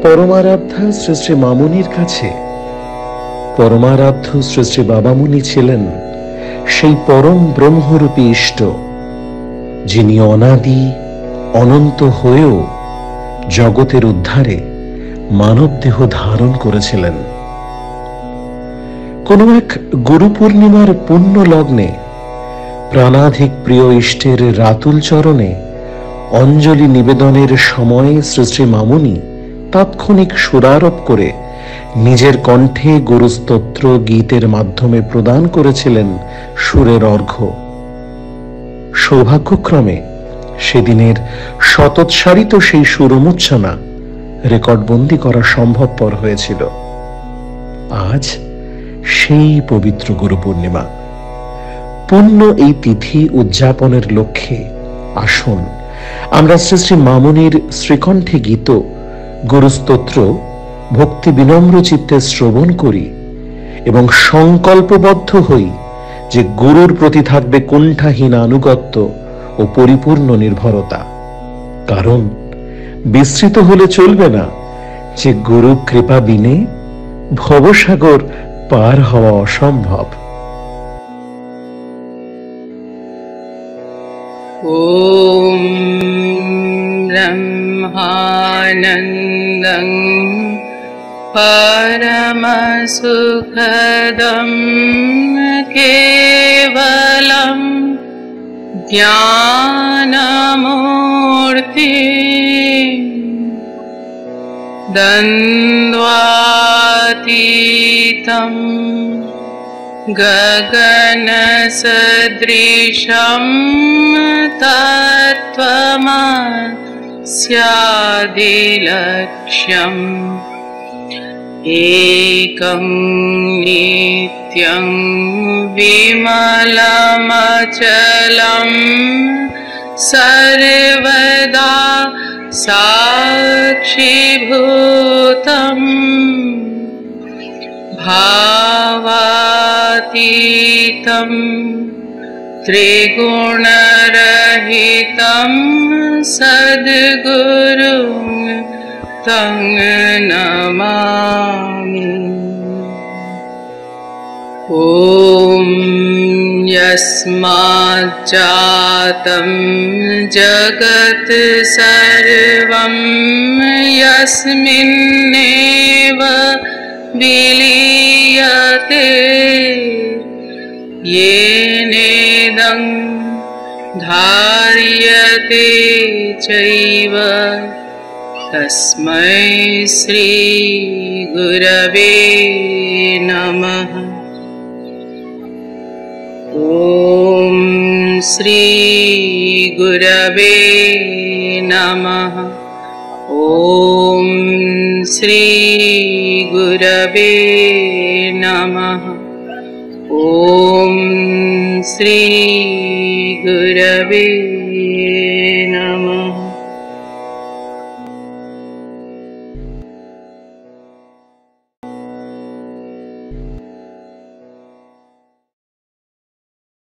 পরমারাধ্যা শ্রী শ্রী মামুনির কাছে পরমারাধ্য শ্রী শ্রী বাবামুনি ছিলেন সেই পরম ব্রহ্মরূপী ইষ্ট, যিনি অনাদি অনন্ত হয়েও জগতের উদ্ধারে মানব দেহ ধারণ করেছিলেন। কোন এক গুরু পূর্ণিমার পুণ্য লগ্নে প্রাণাধিক প্রিয় ইষ্টের রাতুল চরণে অঞ্জলি নিবেদনের সময়ে শ্রী শ্রী মামুনি তাৎক্ষণিক সুরারোপ করে নিজের কণ্ঠে গুরুস্তোত্র গীতের মাধ্যমে প্রদান করেছিলেন সুরের অর্ঘ্য। সৌভাগ্যক্রমে সেদিনের শতোৎসারিত সেই সুরমূর্ছনা রেকর্ডবন্দি করা সম্ভবপর হয়েছিল। আজ সেই পবিত্র গুরু পূর্ণিমা, পুণ্য এই তিথি উদযাপনের লক্ষ্যে আসুন আমরা শ্রী শ্রী মামুনির শ্রীকণ্ঠে গীত গুরুস্তোত্র ভক্তি বিনম্র চিত্তে শ্রবণ করি এবং সংকল্পবদ্ধ হই যে গুরুর প্রতি থাকবে কুণ্ঠাহীন আনুগত্য ও পরিপূর্ণ নির্ভরতা। কারণ বিস্মৃত হলে চলবে না যে গুরু কৃপা বিনে ভবসাগর পার হওয়া অসম্ভব। ওম ব্রহ্মানন্দং পরমসুখদং কেবলম জ্ঞানমূর্তি দ্বন্দ্বাতীতম গগনসদৃশম তত্ত্বমস্যাদিলক্ষ্যম একং নিত্যং বিমলমচলম সর্বদা সাক্ষীভূতম ভাবাতীতম ত্রিগুণরহিতম সদ্গুরুং তং নমামি। ওম যস্মাজ্জাতম জগৎ সর্বং যস্মিন্নেব বিলীয়তে येनेदं धार्यते चैव तस्मै श्री गुरवे नमः। ॐ श्री गुरवे नमः। ॐ श्री गुरवे नमः। ॐ श्री गुरवे नमः।